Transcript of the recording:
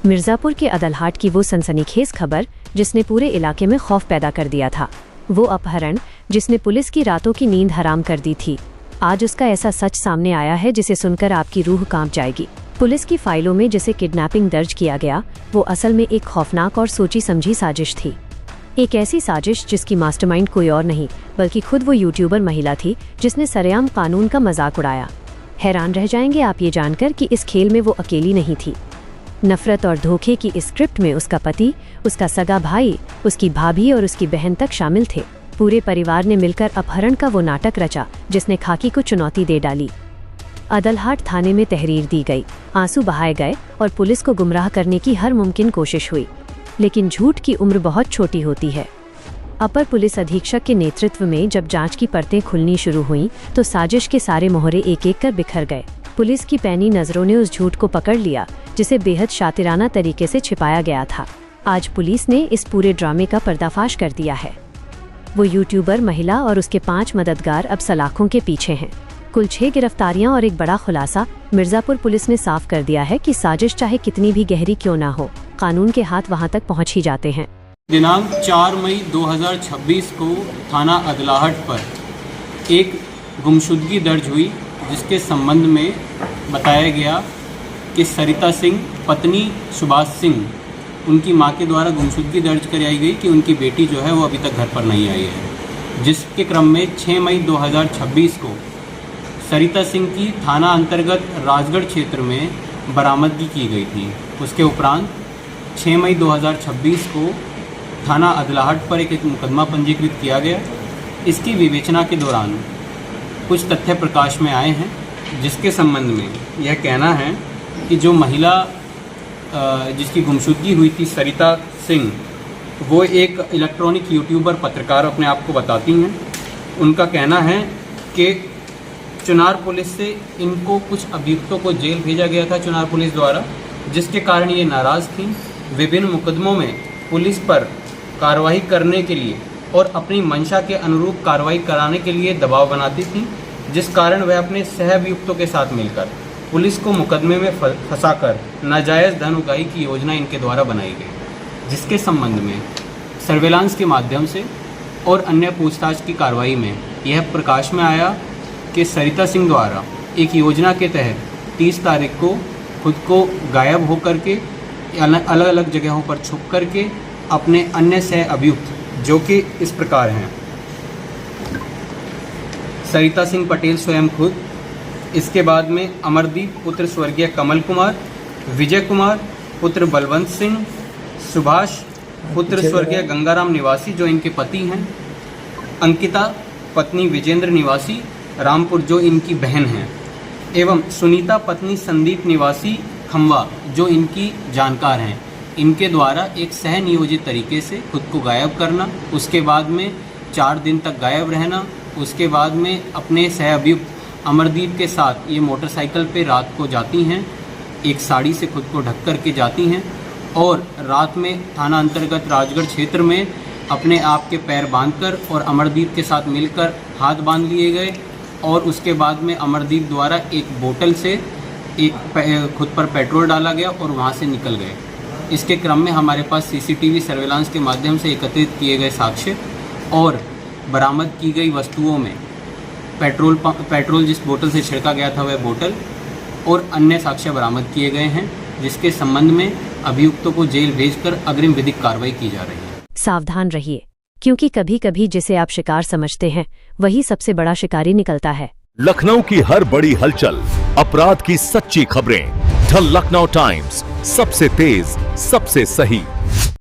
मिर्जापुर के अदलहाट की वो सनसनीखेज खबर जिसने पूरे इलाके में खौफ पैदा कर दिया था। वो अपहरण जिसने पुलिस की रातों की नींद हराम कर दी थी, आज उसका ऐसा सच सामने आया है जिसे सुनकर आपकी रूह कांप जाएगी। पुलिस की फाइलों में जिसे किडनैपिंग दर्ज किया गया वो असल में एक खौफनाक और सोची समझी साजिश थी। एक ऐसी साजिश जिसकी मास्टरमाइंड कोई और नहीं बल्कि खुद वो यूट्यूबर महिला थी जिसने सरेआम कानून का मजाक उड़ाया। हैरान रह जाएंगे आप ये जानकर कि इस खेल में वो अकेली नहीं थी। नफरत और धोखे की इस स्क्रिप्ट में उसका पति, उसका सगा भाई, उसकी भाभी और उसकी बहन तक शामिल थे। पूरे परिवार ने मिलकर अपहरण का वो नाटक रचा जिसने खाकी को चुनौती दे डाली। अदलहाट थाने में तहरीर दी गई, आंसू बहाए गए और पुलिस को गुमराह करने की हर मुमकिन कोशिश हुई, लेकिन झूठ की उम्र बहुत छोटी होती है। अपर पुलिस अधीक्षक के नेतृत्व में जब जांच की परतें खुलनी शुरू हुईं, तो साजिश के सारे मोहरे एक एक कर बिखर गए। पुलिस की पैनी नजरों ने उस झूठ को पकड़ लिया जिसे बेहद शातिराना तरीके से छिपाया गया था। आज पुलिस ने इस पूरे ड्रामे का पर्दाफाश कर दिया है। वो यूट्यूबर महिला और उसके 5 मददगार अब सलाखों के पीछे हैं। कुल 6 गिरफ्तारियां और एक बड़ा खुलासा। मिर्जापुर पुलिस ने साफ कर दिया है कि साजिश चाहे कितनी भी गहरी क्यों ना हो, कानून के हाथ वहां तक पहुंच ही जाते हैं। दिनांक 4 मई 2026 को थाना अदलाहट पर एक गुमशुदगी दर्ज हुई जिसके संबंध में बताया गया कि सरिता सिंह पत्नी सुभाष सिंह, उनकी मां के द्वारा गुमशुदगी दर्ज कराई गई कि उनकी बेटी जो है वो अभी तक घर पर नहीं आई है। जिसके क्रम में 6 मई 2026 को सरिता सिंह की थाना अंतर्गत राजगढ़ क्षेत्र में बरामदगी की गई थी। उसके उपरांत 6 मई 2026 को थाना अदलाहट पर एक मुकदमा पंजीकृत किया गया। इसकी विवेचना के दौरान कुछ तथ्य प्रकाश में आए हैं जिसके संबंध में यह कहना है कि जो महिला जिसकी गुमशुदगी हुई थी सरिता सिंह, वो एक इलेक्ट्रॉनिक यूट्यूबर पत्रकार अपने आप को बताती हैं। उनका कहना है कि चुनार पुलिस से इनको कुछ अभियुक्तों को जेल भेजा गया था चुनार पुलिस द्वारा, जिसके कारण ये नाराज़ थी। विभिन्न मुकदमों में पुलिस पर कार्रवाई करने के लिए और अपनी मंशा के अनुरूप कार्रवाई कराने के लिए दबाव बनाती थी, जिस कारण वह अपने सहअभियुक्तों के साथ मिलकर पुलिस को मुकदमे में फंसाकर नाजायज़ धन उगाही की योजना इनके द्वारा बनाई गई, जिसके संबंध में सर्वेलांस के माध्यम से और अन्य पूछताछ की कार्रवाई में यह प्रकाश में आया कि सरिता सिंह द्वारा एक योजना के तहत 30 तारीख को खुद को गायब होकर के अलग अलग जगहों पर छुप करके अपने अन्य सह अभियुक्त जो कि इस प्रकार हैं: सरिता सिंह पटेल स्वयं खुद, इसके बाद में अमरदीप पुत्र स्वर्गीय कमल कुमार, विजय कुमार पुत्र बलवंत सिंह, सुभाष पुत्र स्वर्गीय गंगाराम निवासी जो इनके पति हैं, अंकिता पत्नी विजेंद्र निवासी रामपुर जो इनकी बहन हैं, एवं सुनीता पत्नी संदीप निवासी खम्बा जो इनकी जानकार हैं। इनके द्वारा एक सह नियोजित तरीके से खुद को गायब करना, उसके बाद में 4 दिन तक गायब रहना, उसके बाद में अपने सह अभियुक्त अमरदीप के साथ ये मोटरसाइकिल पे रात को जाती हैं, एक साड़ी से खुद को ढक कर के जाती हैं और रात में थाना अंतर्गत राजगढ़ क्षेत्र में अपने आप के पैर बांधकर और अमरदीप के साथ मिलकर हाथ बांध लिए गए और उसके बाद में अमरदीप द्वारा एक बोतल से एक खुद पर पेट्रोल डाला गया और वहाँ से निकल गए। इसके क्रम में हमारे पास सीसीटीवी सर्वेलांस के माध्यम से एकत्रित किए गए साक्ष्य और बरामद की गई वस्तुओं में पेट्रोल जिस बोतल से छिड़का गया था वह बोतल और अन्य साक्ष्य बरामद किए गए हैं, जिसके संबंध में अभियुक्तों को जेल भेजकर अग्रिम विधिक कार्रवाई की जा रही है। सावधान रहिए, क्योंकि कभी कभी जिसे आप शिकार समझते हैं वही सबसे बड़ा शिकारी निकलता है। लखनऊ की हर बड़ी हलचल, अपराध की सच्ची खबरें, द लखनऊ टाइम्स, सबसे तेज, सबसे सही।